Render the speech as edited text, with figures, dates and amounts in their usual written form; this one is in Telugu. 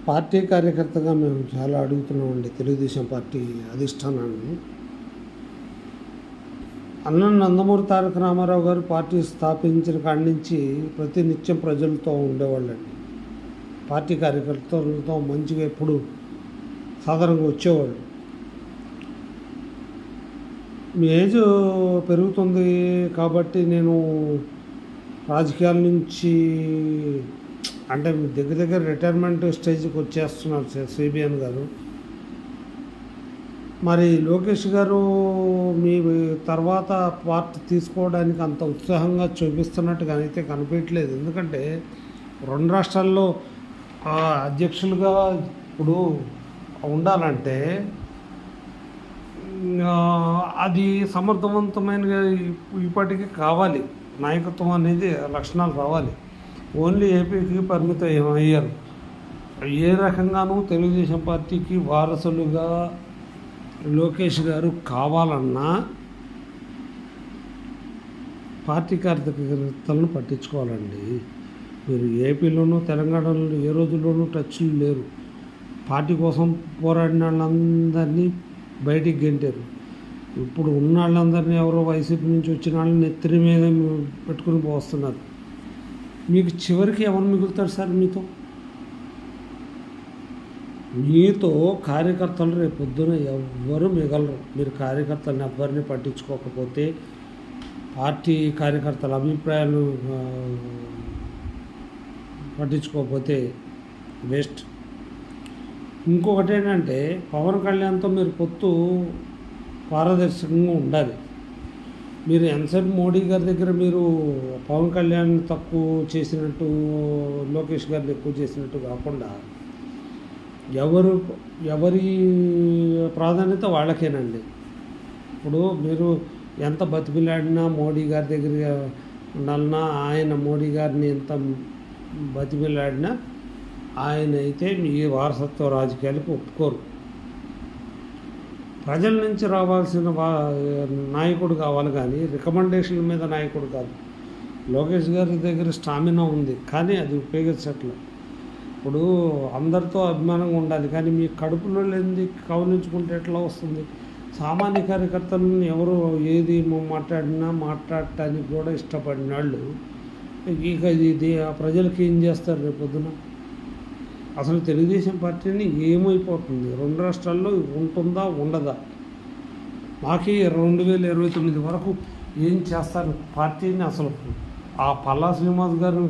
పార్టీ కార్యకర్తగా మేము చాలా అడుగుతున్నామండి తెలుగుదేశం పార్టీ అధిష్టానాన్ని. అన్న నందమూరి తారక రామారావు గారు పార్టీ స్థాపించిన కాడి నుంచి ప్రతినిత్యం ప్రజలతో ఉండేవాళ్ళండి. పార్టీ కార్యకర్తలతో మంచిగా ఎప్పుడు సాధారణంగా వచ్చేవాళ్ళు. మీ ఏజ్ పెరుగుతుంది కాబట్టి నేను రాజకీయాల నుంచి అంటే దగ్గర రిటైర్మెంట్ స్టేజ్కి వచ్చేస్తున్నారు సిబిఎన్ గారు. మరి లోకేష్ గారు మీ తర్వాత పార్టీ తీసుకోవడానికి అంత ఉత్సాహంగా చూపిస్తున్నట్టుగా అయితే కనిపించట్లేదు. ఎందుకంటే 2 రాష్ట్రాల్లో అధ్యక్షులుగా ఇప్పుడు ఉండాలంటే అది సమర్థవంతమైన ఇప్పటికీ కావాలి. నాయకత్వం అనేది లక్షణాలు రావాలి. ఓన్లీ ఏపీకి పరిమితం అయ్యారు. ఏ రకంగానూ తెలుగుదేశం పార్టీకి వారసులుగా లోకేష్ గారు కావాలన్నా పార్టీ కార్యకర్తలను పట్టించుకోవాలండి. మీరు ఏపీలోనూ తెలంగాణలో ఏ రోజుల్లోనూ టచ్లు లేరు. పార్టీ కోసం పోరాడిన వాళ్ళందరినీ బయటికి గెంటారు. ఇప్పుడు ఉన్న వాళ్ళందరినీ ఎవరో వైసీపీ నుంచి వచ్చిన వాళ్ళని నెత్తిరి మీద పెట్టుకుని పోస్తున్నారు. మీకు చివరికి ఎవరు మిగులుతారు సార్? మీతో కార్యకర్తలు రేపు పొద్దున ఎవ్వరు మిగలరు. మీరు కార్యకర్తలను ఎవ్వరిని పట్టించుకోకపోతే, పార్టీ కార్యకర్తల అభిప్రాయాలు పట్టించుకోకపోతే వేస్ట్. ఇంకొకటి ఏంటంటే పవన్ కళ్యాణ్తో మీరు పొత్తు పారదర్శకంగా ఉండాలి. మీరు ఎంతసేపు మోడీ గారి దగ్గర మీరు పవన్ కళ్యాణ్ తక్కువ చేసినట్టు, లోకేష్ గారిని ఎక్కువ చేసినట్టు కాకుండా ఎవరి ప్రాధాన్యత వాళ్ళకేనండి. ఇప్పుడు మీరు ఎంత బతిమిలాడినా మోడీ గారి దగ్గర ఉండాలన్నా, ఆయన మోడీ గారిని ఎంత బతిమిలాడినా ఆయన అయితే మీ వారసత్వ రాజకీయాలకు ఒప్పుకోరు. ప్రజల నుంచి రావాల్సిన నాయకుడు కావాలి కానీ రికమెండేషన్ల మీద నాయకుడు కాదు. లోకేష్ గారి దగ్గర స్టామినా ఉంది కానీ అది ఉపయోగించట్లేదు. ఇప్పుడు అందరితో అభిమానంగా ఉండాలి కానీ మీ కడుపులో లేనిది కౌలించుకుంటే ఎట్లా వస్తుంది? సామాన్య కార్యకర్తలను ఎవరు ఏది మాట్లాడటానికి కూడా ఇష్టపడిన వాళ్ళు ఇక ఇది ఆ ప్రజలకి ఏం చేస్తారు రేపు పొద్దున? అసలు తెలుగుదేశం పార్టీని ఏమైపోతుంది? 2 రాష్ట్రాల్లో ఉంటుందా ఉండదా? మాకి 2029 వరకు ఏం చేస్తారు పార్టీని? అసలు ఆ పల్లా శ్రీనివాస్ గారు